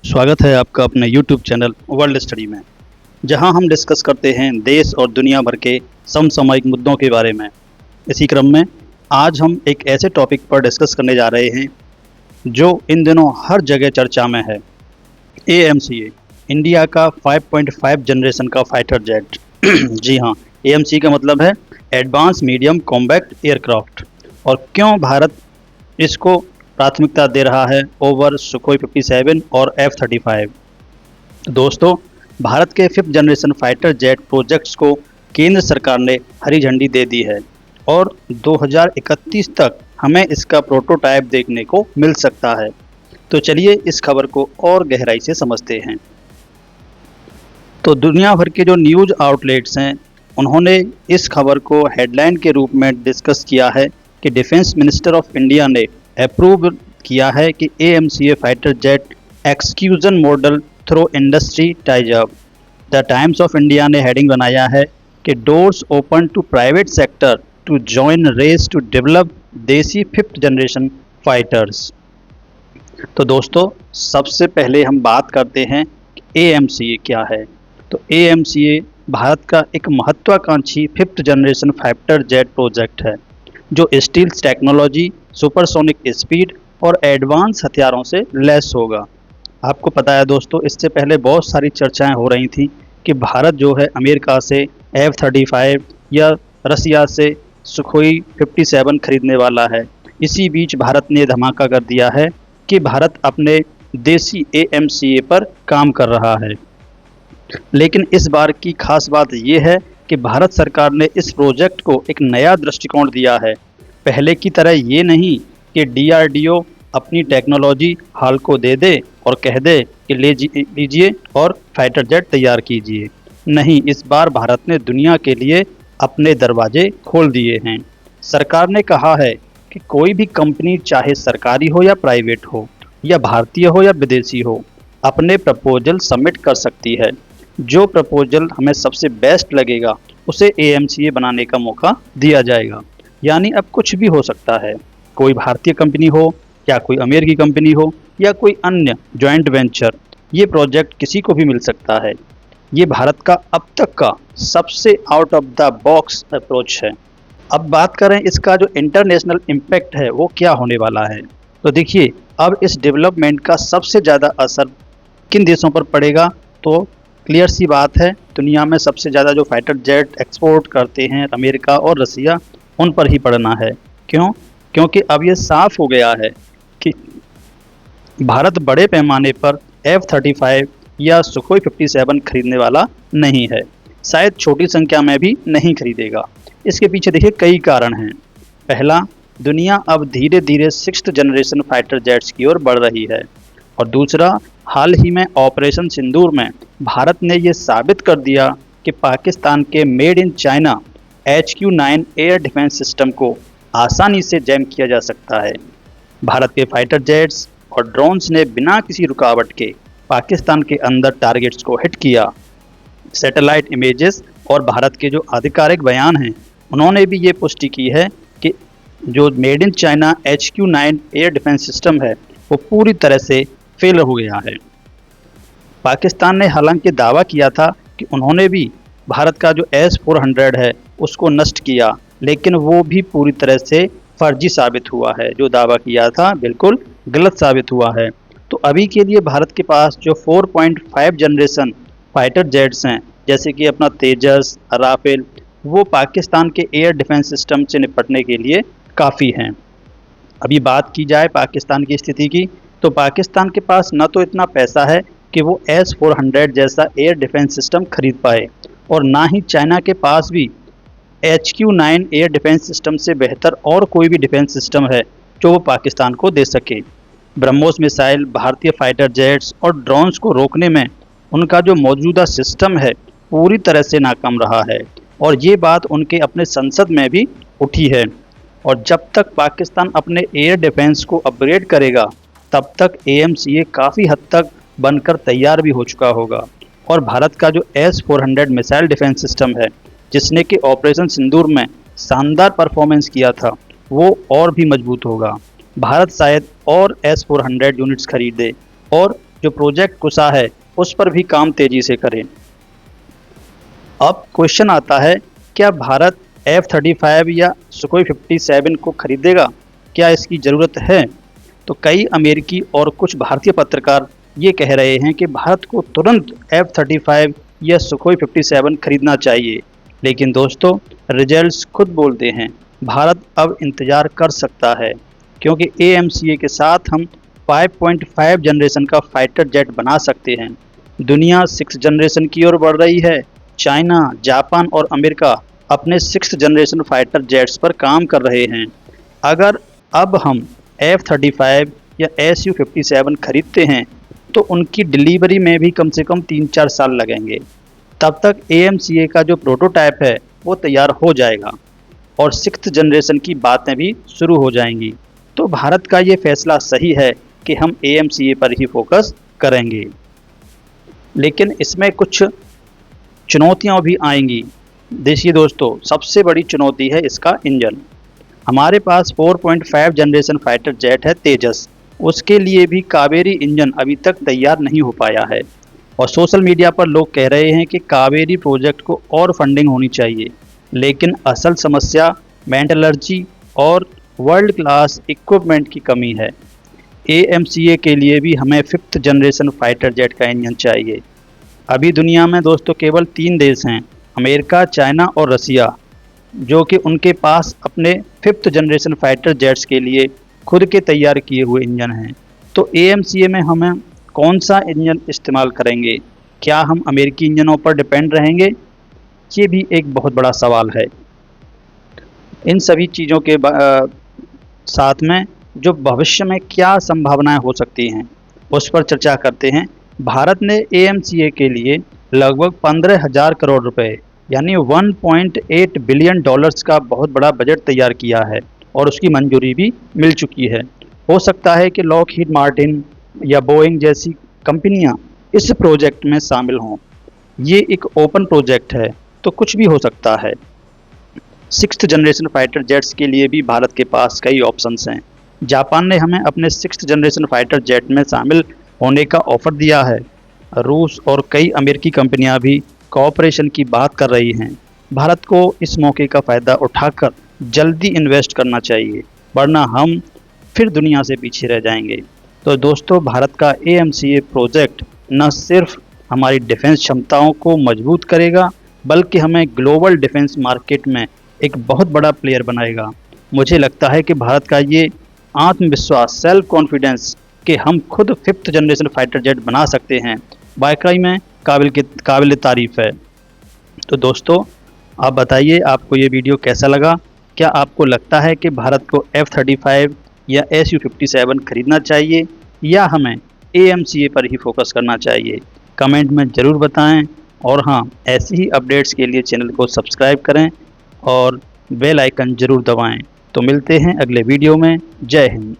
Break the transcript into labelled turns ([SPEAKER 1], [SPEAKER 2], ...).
[SPEAKER 1] स्वागत है आपका अपने YouTube चैनल वर्ल्ड स्टडी में, जहां हम डिस्कस करते हैं देश और दुनिया भर के समसामयिक मुद्दों के बारे में। इसी क्रम में आज हम एक ऐसे टॉपिक पर डिस्कस करने जा रहे हैं जो इन दिनों हर जगह चर्चा में है। AMCA, इंडिया का 5.5 जनरेशन का फाइटर जेट। जी हाँ, AMCA का मतलब है एडवांस मीडियम कॉम्बैट एयरक्राफ्ट। और क्यों भारत इसको प्राथमिकता दे रहा है ओवर सुखोई 57 और F-35। दोस्तों, भारत के 5th generation fighter jet projects को केंद्र सरकार ने हरी झंडी दे दी है और 2031 तक हमें इसका प्रोटोटाइप देखने को मिल सकता है। तो चलिए इस खबर को और गहराई से समझते हैं। तो दुनिया भर के जो न्यूज़ आउटलेट्स हैं, उन्होंने इस खबर को हेडलाइन के रूप में डिस्कस किया है कि डिफेंस मिनिस्टर ऑफ इंडिया ने अप्रूव किया है कि AMCA fighter jet execution model through industry ties up. The Times of India ने हेडिंग बनाया है कि doors open to private sector to join race to develop देसी 5th जनरेशन फाइटर्स। तो दोस्तों, सबसे पहले हम बात करते हैं कि AMCA क्या है। तो AMCA भारत का एक महत्वाकांक्षी 5th generation fighter jet project है जो स्टील्स टेक्नोलॉजी, सुपरसोनिक स्पीड और एडवांस हथियारों से लैस होगा। आपको पता है दोस्तों, इससे पहले बहुत सारी चर्चाएं हो रही थी कि भारत जो है अमेरिका से F-35 या रसिया से सुखोई 57 खरीदने वाला है। इसी बीच भारत ने धमाका कर दिया है कि भारत अपने देसी AMCA पर काम कर रहा है। लेकिन इस बार की खास बात यह है कि भारत सरकार ने इस प्रोजेक्ट को एक नया दृष्टिकोण दिया है। पहले की तरह ये नहीं कि DRDO अपनी टेक्नोलॉजी हाल को दे दे और कह दे कि लीजिए और फाइटर जेट तैयार कीजिए। नहीं, इस बार भारत ने दुनिया के लिए अपने दरवाजे खोल दिए हैं। सरकार ने कहा है कि कोई भी कंपनी, चाहे सरकारी हो या प्राइवेट हो या भारतीय हो या विदेशी हो, अपने प्रपोजल सबमिट कर सकती है। जो प्रपोजल हमें सबसे बेस्ट लगेगा उसे AMCA बनाने का मौका दिया जाएगा। यानी अब कुछ भी हो सकता है, कोई भारतीय कंपनी हो या कोई अमेरिकी कंपनी हो या कोई अन्य जॉइंट वेंचर, ये प्रोजेक्ट किसी को भी मिल सकता है। ये भारत का अब तक का सबसे out of the box approach है। अब बात करें इसका जो इंटरनेशनल इम्पैक्ट है वो क्या होने वाला है। तो देखिए, अब इस डेवलपमेंट का सबसे ज़्यादा असर किन देशों पर पड़ेगा। तो क्लियर सी बात है, दुनिया में सबसे ज़्यादा जो फाइटर जेट एक्सपोर्ट करते हैं अमेरिका और रसिया, उन पर ही पड़ना है। क्यों? क्योंकि अब ये साफ हो गया है कि भारत बड़े पैमाने पर F-35 या सुखोई 57 खरीदने वाला नहीं है। शायद छोटी संख्या में भी नहीं खरीदेगा। इसके पीछे देखिए कई कारण हैं। पहला, दुनिया अब धीरे धीरे 6th जनरेशन फाइटर जेट्स की ओर बढ़ रही है। और दूसरा, हाल ही में ऑपरेशन सिंदूर में भारत ने ये साबित कर दिया कि पाकिस्तान के made in China HQ-9 air defence system को आसानी से जैम किया जा सकता है। भारत के फाइटर जेट्स और ड्रोन्स ने बिना किसी रुकावट के पाकिस्तान के अंदर टारगेट्स को हिट किया। सैटेलाइट इमेजेस और भारत के जो आधिकारिक बयान हैं, उन्होंने भी ये पुष्टि की है कि जो made in China HQ-9 air defence system है वो पूरी तरह से फेल हो गया है। पाकिस्तान ने हालांकि दावा किया था कि उन्होंने भी भारत का जो S-400 है उसको नष्ट किया, लेकिन वो भी पूरी तरह से फर्जी साबित हुआ है। जो दावा किया था बिल्कुल गलत साबित हुआ है। तो अभी के लिए भारत के पास जो 4.5 जनरेशन फाइटर जेट्स हैं, जैसे कि अपना तेजस, राफेल, वो पाकिस्तान के एयर डिफेंस सिस्टम से निपटने के लिए काफ़ी हैं। अभी बात की जाए पाकिस्तान की स्थिति की, तो पाकिस्तान के पास न तो इतना पैसा है कि वो S-400 जैसा एयर डिफेंस सिस्टम खरीद पाए, और ना ही चाइना के पास भी HQ-9 एयर डिफेंस सिस्टम से बेहतर और कोई भी डिफेंस सिस्टम है जो वो पाकिस्तान को दे सके। ब्रह्मोस मिसाइल, भारतीय फाइटर जेट्स और ड्रोन्स को रोकने में उनका जो मौजूदा सिस्टम है पूरी तरह से नाकाम रहा है, और ये बात उनके अपने संसद में भी उठी है। और जब तक पाकिस्तान अपने एयर डिफेंस को अपग्रेड करेगा, तब तक AMCA काफ़ी हद तक बनकर तैयार भी हो चुका होगा। और भारत का जो S-400 मिसाइल डिफेंस सिस्टम है, जिसने कि ऑपरेशन सिंदूर में शानदार परफॉर्मेंस किया था, वो और भी मजबूत होगा। भारत शायद और S-400 यूनिट्स खरीदे और जो प्रोजेक्ट कुशा है उस पर भी काम तेजी से करें। अब क्वेश्चन आता है, क्या भारत F-35 या सुखोई 57 को खरीदेगा? क्या इसकी ज़रूरत है? तो कई अमेरिकी और कुछ भारतीय पत्रकार ये कह रहे हैं कि भारत को तुरंत F-35 या सुखोई 57 खरीदना चाहिए। लेकिन दोस्तों, रिजल्ट्स खुद बोलते हैं, भारत अब इंतज़ार कर सकता है, क्योंकि AMCA के साथ हम 5.5 जनरेशन का फाइटर जेट बना सकते हैं। दुनिया 6 जनरेशन की ओर बढ़ रही है। चाइना, जापान और अमेरिका अपने 6th जनरेशन फाइटर जेट्स पर काम कर रहे हैं। अगर अब हम F-35 या Su-57 खरीदते हैं तो उनकी डिलीवरी में भी कम से कम 3-4 साल लगेंगे। तब तक AMCA का जो प्रोटोटाइप है वो तैयार हो जाएगा और 6th जनरेशन की बातें भी शुरू हो जाएंगी। तो भारत का ये फैसला सही है कि हम AMCA पर ही फोकस करेंगे। लेकिन इसमें कुछ चुनौतियाँ भी आएंगी। देखिए दोस्तों, सबसे बड़ी चुनौती है इसका इंजन। हमारे पास 4.5 जनरेशन फाइटर जेट है तेजस, उसके लिए भी कावेरी इंजन अभी तक तैयार नहीं हो पाया है और सोशल मीडिया पर लोग कह रहे हैं कि कावेरी प्रोजेक्ट को और फंडिंग होनी चाहिए। लेकिन असल समस्या मेटलर्जी और वर्ल्ड क्लास इक्विपमेंट की कमी है। AMCA के लिए भी हमें 5th जनरेशन फाइटर जेट का इंजन चाहिए। अभी दुनिया में दोस्तों केवल 3 देश हैं, अमेरिका, चाइना और रसिया, जो कि उनके पास अपने 5th जनरेशन फाइटर जेट्स के लिए खुद के तैयार किए हुए इंजन हैं। तो AMCA में हमें कौन सा इंजन इस्तेमाल करेंगे? क्या हम अमेरिकी इंजनों पर डिपेंड रहेंगे? ये भी एक बहुत बड़ा सवाल है। इन सभी चीज़ों के साथ में जो भविष्य में क्या संभावनाएं हो सकती हैं उस पर चर्चा करते हैं। भारत ने AMCA के लिए लगभग 15,000 करोड़ रुपए यानी 1.8 बिलियन डॉलर्स का बहुत बड़ा बजट तैयार किया है और उसकी मंजूरी भी मिल चुकी है। हो सकता है कि लॉकहीड मार्टिन या बोइंग जैसी कंपनियां इस प्रोजेक्ट में शामिल हों। ये एक ओपन प्रोजेक्ट है तो कुछ भी हो सकता है। 6th जनरेशन फाइटर जेट्स के लिए भी भारत के पास कई ऑप्शंस हैं। जापान ने हमें अपने 6th जनरेशन फाइटर जेट में शामिल होने का ऑफ़र दिया है। रूस और कई अमेरिकी कंपनियां भी कोऑपरेशन की बात कर रही हैं। भारत को इस मौके का फ़ायदा उठाकर जल्दी इन्वेस्ट करना चाहिए, वरना हम फिर दुनिया से पीछे रह जाएंगे। तो दोस्तों, भारत का AMCA प्रोजेक्ट न सिर्फ हमारी डिफेंस क्षमताओं को मजबूत करेगा, बल्कि हमें ग्लोबल डिफेंस मार्केट में एक बहुत बड़ा प्लेयर बनाएगा। मुझे लगता है कि भारत का ये आत्मविश्वास, सेल्फ कॉन्फिडेंस कि हम खुद 5th जनरेशन फाइटर जेट बना सकते हैं, वाकई में काबिल तारीफ़ है। तो दोस्तों, आप बताइए आपको ये वीडियो कैसा लगा? क्या आपको लगता है कि भारत को F-35 या Su-57 खरीदना चाहिए या हमें AMCA पर ही फोकस करना चाहिए? कमेंट में ज़रूर बताएं और हाँ, ऐसी ही अपडेट्स के लिए चैनल को सब्सक्राइब करें और बेल आइकन ज़रूर दबाएं। तो मिलते हैं अगले वीडियो में। जय हिंद।